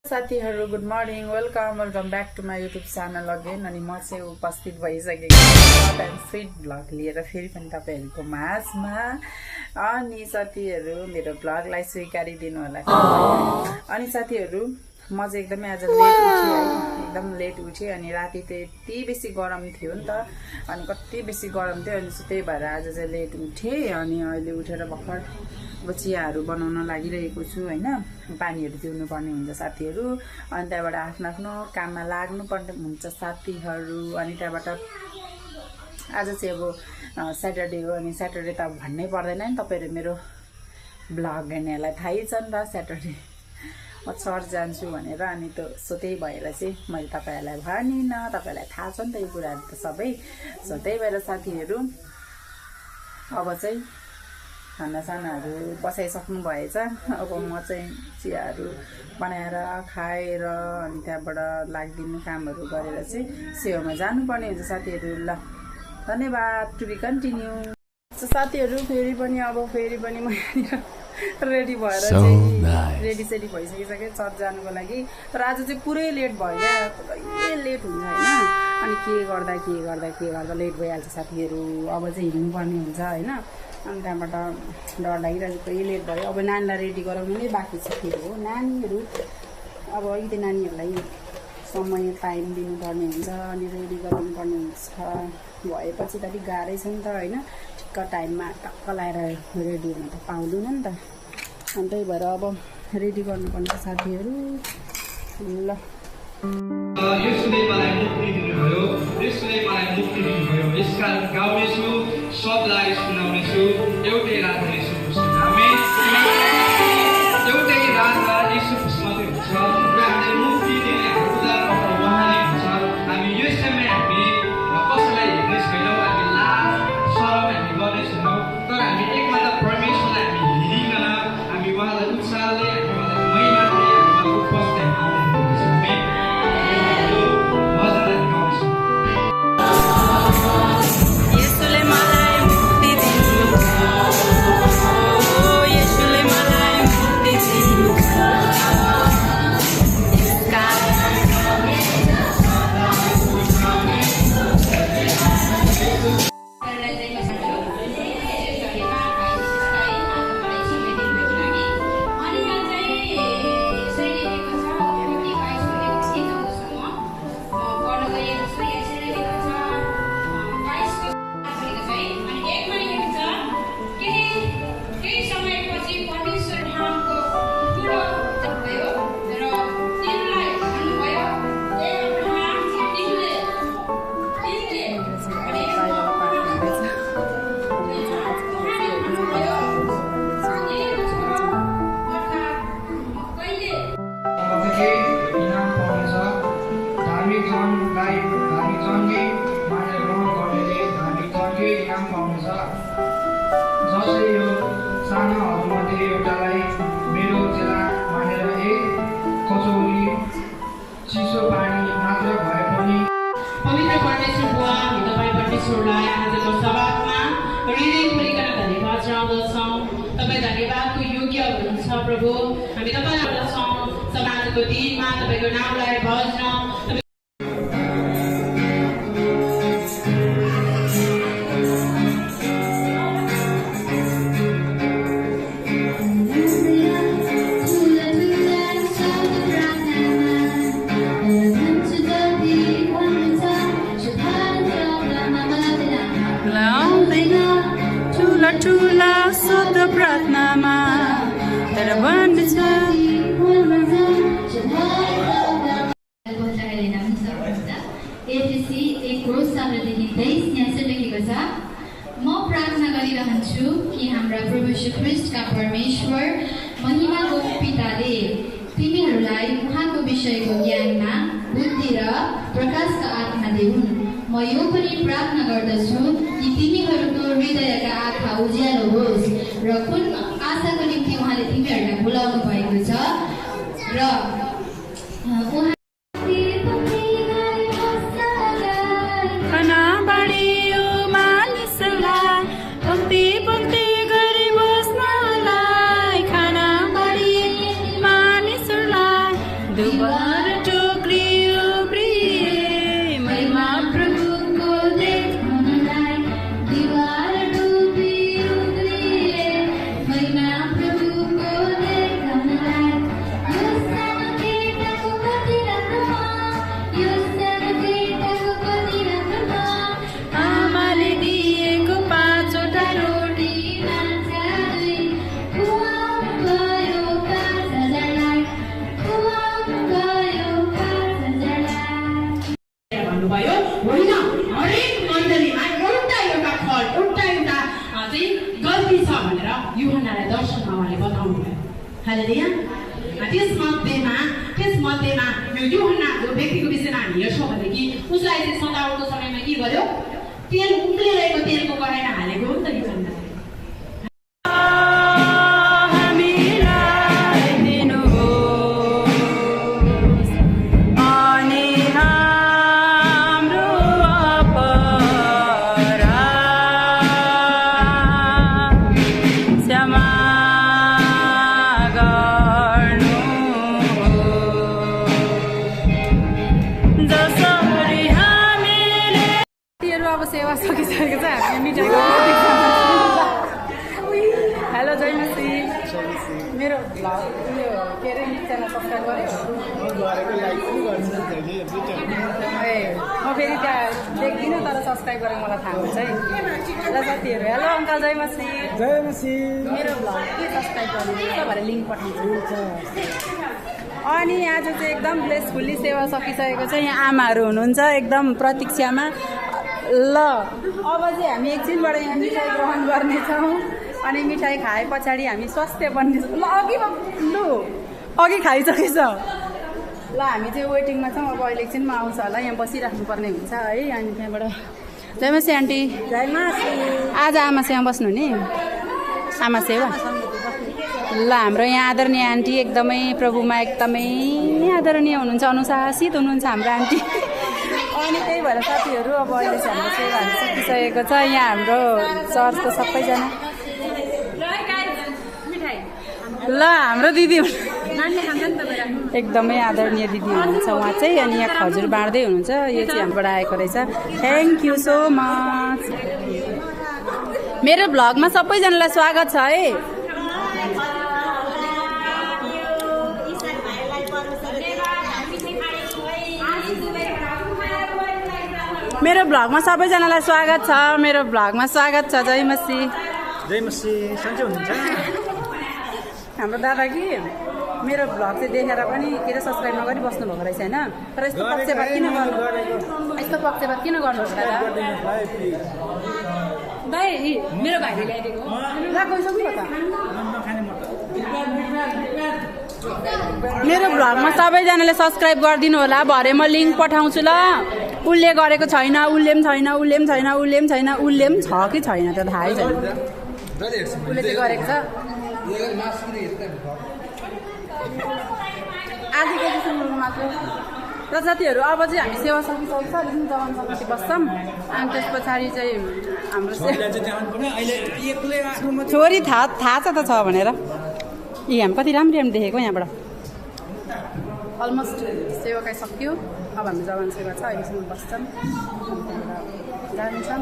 साथीहरु good morning welcome back to my YouTube channel again. अनि म चाहिँ उपस्थित भइसकेको सर्ट एन्ड स्विट भ्लग लिएर फेरि पनि तपाईहरुको माझमा। अनि साथीहरु मेरो भ्लगलाई स्वीकारिदिनु होला। अनि साथीहरु म चाहिँ एकदमै आज लेट उठे है, एकदम लेट उठे। अनि राति त यति बेसी गरम थियो नि त, अनि कति बेसी गरम थियो, अनि त्यही भएर आज चाहिँ लेट उठे। अनि अहिले उठेर भर्खर अब चियाहरू बनाउन लागिरहेको छु हैन, पानीहरू पिउनु पर्ने हुन्छ साथीहरू। अनि त्यहाँबाट आफ्नो आफ्नो काममा लाग्नु पर्ने हुन्छ साथीहरू। अनि त्यहाँबाट आज चाहिँ अब स्याटरडे हो, अनि स्याटरडे त अब भन्नै पर्दैन नि, तपाईहरु मेरो भ्लग हेर्नेलाई थाहै छ नि त स्याटरडे म चर्च जान्छु भनेर। अनि त्यही भएर चाहिँ मैले तपाईहरुलाई भनिनँ, तपाईहरुलाई थाहा छ नि त यो कुराहरु त सबै। त्यही भएर साथीहरू अब चाहिँ खानासानाहरू बसाइसक्नु भएछ। अब म चाहिँ चियाहरू बनाएर खाएर अनि त्यहाँबाट लाग्दिनु कामहरू गरेर चाहिँ सेवामा जानुपर्ने हुन्छ साथीहरू। ल धन्यवाद, टु बी कन्टिन्यू। साथीहरू फेरि पनि म रेडी भएर चाहिँ रेडी भइसकिसकेँ चर्च जानुको लागि। तर आज चाहिँ पुरै लेट भयो क्या, पुरै लेट हुन्छ होइन। अनि के गर्दा लेट भइहाल्छ साथीहरू। अब चाहिँ हिँड्नुपर्ने हुन्छ होइन। अनि त्यहाँबाट डर लागिरहेको, कहिले लेट भयो। अब नानीलाई रेडी गराउनु नै बाँकी छ फेरि हो। नानीहरू अब अलिकति नानीहरूलाई समय टाइम दिनुपर्ने हुन्छ, अनि रेडी गराउनु पर्ने हुन्छ। भएपछि त अलिक गाह्रै छ नि त होइन, ठिक्क टाइममा टक्क लगाएर रेडी हुन त पाउँदैन नि त। अनि त्यही भएर अब रेडी गर्नुपर्ने साथीहरू। ल यसले मलाई मुक्ति दिनुभयो, यसले मलाई मुक्ति दिनुभयो, यसकारण गाउनेछु, सबलाई सुनाउनेछु, एउटै रातमा यीशु खुसी। आमेन। एउटै रातमा यीशु खुसी मात्रै हुन्छ र हामीले मुक्ति दिने उदाहरण उहाँले हुन्छ। हामी यो समय हामी कसैलाई हेर्ने छैनौँ, हामी लाज शरम हामी गर्ने छैनौँ, तर हामी एकमात्र परमेश्वरलाई हामी हेरिकन हामी उहाँलाई उत्साहले हामी उहाँलाई महिमाले हामी उपस्थित जसले यो सानाहरूमध्ये एउटालाई मेरो चेला मानेर एक कचौरी चिसो पानी मात्र भए पनि पवित्र परमेश्वर बुवा, हामी तपाईँ परमेश्वरलाई आजको सभामा हृदयभरिकन धन्यवाद जनाउँदछौँ। तपाईँ धन्यवादको योग्य हुनुहुन्छ प्रभु। हामी तपाईँलाई गर्दछौँ समाजको दिनमा तपाईँको नामलाई भज्न। ठुला शब्द प्रार्थनामा तर भन्दैछ म प्रार्थना गरिरहन्छु कि हाम्रा प्रभु श्री ख्रीष्टका परमेश्वर महिमाको पिताले तिमीहरूलाई उहाँको विषयको ज्ञानमा बुद्धि र प्रकाशका आत्मा देऊन्। म यो पनि प्रार्थना गर्दछु कि तिमीहरूको हृदयका आँखा उज्यालो होस् र कुन आशाको निम्ति उहाँले तिमीहरूलाई बोलाउनु भएको छ र द्वार टोक्रियो प्रिय महिमा प्रभुको देखाउनलाई द्वार टोक्रियो प्रिय महिमा प्रभुको देखाउनलाई यो सानो केटाको कति राम्रो यो सानो केटाको कति राम्रो आमाले दिएको 5 वटा रोटी माछा 2 खुवाउनु गयो 5,000लाई खुवाउनु गयो 5,000लाई भन्नुभयो होइन हरेक मण्डलीमा एउटा एउटा फल एउटा एउटा चाहिँ गल्ती छ भनेर युहन्नालाई दर्शनमा उहाँले बताउनु भयो हालेलुया त्यसमध्येमा यो युहन्ना जो व्यक्तिको विषयमा हामी हेर्छौँ भनेदेखि उसलाई चाहिँ सताउको समयमा के गर्यो तेल उम्लिरहेको तेलको कराईमा हालेको हो नि त युहन्ना अब सेवा सकिसकेको छ हामी मिठाईको हेलो जय मसी मेरो भ्लग उयो के अरे च्यानल सब्सक्राइब गर्यो ए म फेरि त्यहाँ देख्दिनँ तर सब्सक्राइब गरेर मलाई थाहा हुन्छ है ल साथीहरू हेलो अङ्कल जय मसी मेरो भ्लग के सब्सक्राइब गर्नुहुन्छ भनेर लिङ्क पठाउँछु अनि आज चाहिँ एकदम ब्लेसफुल्ली सेवा सकिसकेको छ यहाँ आमाहरू हुनुहुन्छ एकदम प्रतीक्षामा ल अब चाहिँ हामी एकछिनबाट यहाँ मिठाई ग्रहण गर्नेछौँ अनि मिठाई खाए पछाडि हामी स्वास्थ्य बन्नेछौँ ल अघि खाइसकेछ ल हामी चाहिँ वेटिङमा छौँ अब अहिले एकछिनमा आउँछ होला यहाँ बसिराख्नुपर्ने हुन्छ है अनि त्यहाँबाट जय मसी आन्टी जय मसी आज आमासँग बस्नु नि आमा सेवा ल हाम्रो यहाँ आदरणीय आन्टी एकदमै प्रभुमा एकदमै आदरणीय हुनुहुन्छ अनुशासित हुनुहुन्छ हाम्रो आन्टी अनि त्यही भएर साथीहरू अब अहिले चाहिँ हाम्रो सेवाहरू सकिसकेको छ यहाँ हाम्रो चर्चको सबैजना ल हाम्रो दिदी एकदमै आदरणीय दिदी हुनुहुन्छ उहाँ चाहिँ अनि यहाँ खजुर बाँड्दै हुनुहुन्छ यो चाहिँ हामीबाट आएको रहेछ थ्याङ्क यू सो मच मेरो भ्लगमा सबैजनालाई स्वागत छ है मेरो भ्लगमा सबैजनालाई स्वागत छ मेरो भ्लगमा स्वागत छ जय मसी सन्चै हुनुहुन्छ हाम्रो दादा कि मेरो भ्लग चाहिँ देखेर पनि के अरे सब्सक्राइब नगरी बस्नु भएको रहेछ होइन तर यस्तो पक्षपात किन गर्नु दादा दाइ मेरो भाइले ल्याइदिएको ला गइसक्नु त मेरो भ्लगमा सबैजनाले सब्सक्राइब गरिदिनु होला भरे म लिङ्क पठाउँछु ल उसले गरेको छैन उसले पनि छ कि छैन त थाहै छैन उसले चाहिँ गरेको छ आजको चाहिँ मात्र र साथीहरू अब चाहिँ हामी सेवा सकिसकेको छ अलिकति जवानसम्म बस्छौँ अनि त्यस पछाडि चाहिँ हाम्रो छोरी थाहा छ त छ भनेर यी हामी कति राम्रो देखेको यहाँबाट अलमोस्ट सेवा सक्यो अब हामी जवान सेवा छ अहिलेसम्म बस्छौँ जान्छौँ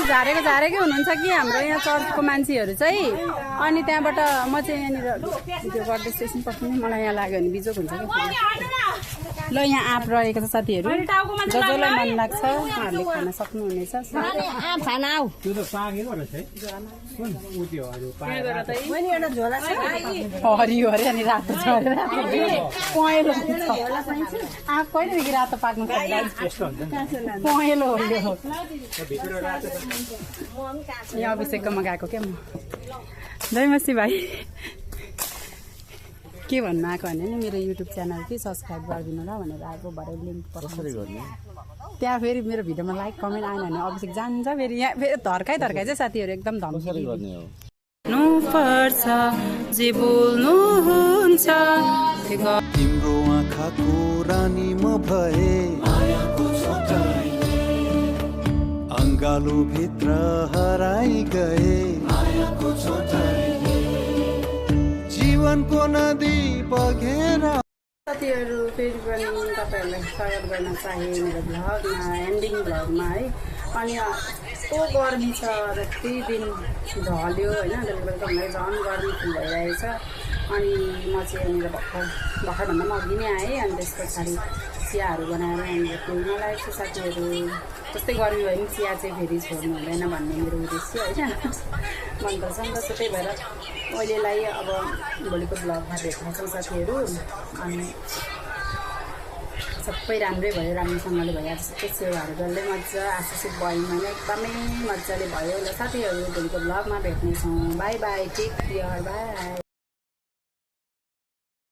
झारेकै हुनुहुन्छ कि हाम्रो यहाँ चर्चको मान्छेहरू चाहिँ अनि त्यहाँबाट म चाहिँ यहाँनिर भिडियो गर्दैछु एकछिन पछि नै मलाई यहाँ लाग्यो भने बिजोक हुन्छ कि ल यहाँ आँप रहेको छ साथीहरू जसलाई मन लाग्छ उहाँहरूले खान सक्नुहुनेछ हरियो अरे अनि रातो छ पहेँलो हुन्छ आँप कहिलेदेखि रातो पाक्नु पहेँलो हो यहाँ अभिषेकमा गएको क्या म जय मसी भाइ के भन्नु आएको भने नि मेरो युट्युब च्यानल कि सब्सक्राइब गरिदिनु ल भनेर आएको भरे लिङ्क पठाउँछु त्यहाँ फेरि मेरो भिडियोमा लाइक कमेन्ट आएन भने अभिषेक जान्छ फेरि यहाँ फेरि धर्काइ चाहिँ साथीहरू एकदम धम्की पर्छ जे बोल्नुहुन्छ तिम्रो आँखाको रानी म भए अङ्गालो भित्र हराइ गए जीवन जीवनको नदी बगेर साथीहरू फेरि पनि तपाईँहरूलाई स्वागत गर्न चाहे मेरो भ्लगमा एन्डिङ भ्लगमा है। अनि कस्तो गर्मी छ र त्यही दिन ढल्यो होइन, बेलुका बेलुका मलाई झन् गर्मी फिल भइरहेछ। अनि म चाहिँ यहाँनिर भर्खरभन्दा पनि अघि नै आएँ। अनि त्यस पछाडि चियाहरू बनाएर यहाँनिर पिउन लागेको छु साथीहरू। जस्तै गर्मी भयो भने चिया चाहिँ फेरि छोड्नु हुँदैन भन्ने मेरो उद्देश्य होइन, मनपर्छ नि त। त्यही भएर अहिलेलाई अब भोलिको ब्लगमा भेट्नेछौँ साथीहरू। अनि सबै राम्रै भयो, राम्रोसँगले भयो। सबै सेवाहरू डल्लै मजा आशिषित भयो भने एकदमै मजाले भयो। ल साथीहरू भोलिको ब्लगमा भेट्नेछौँ। Bye bye, take care, by.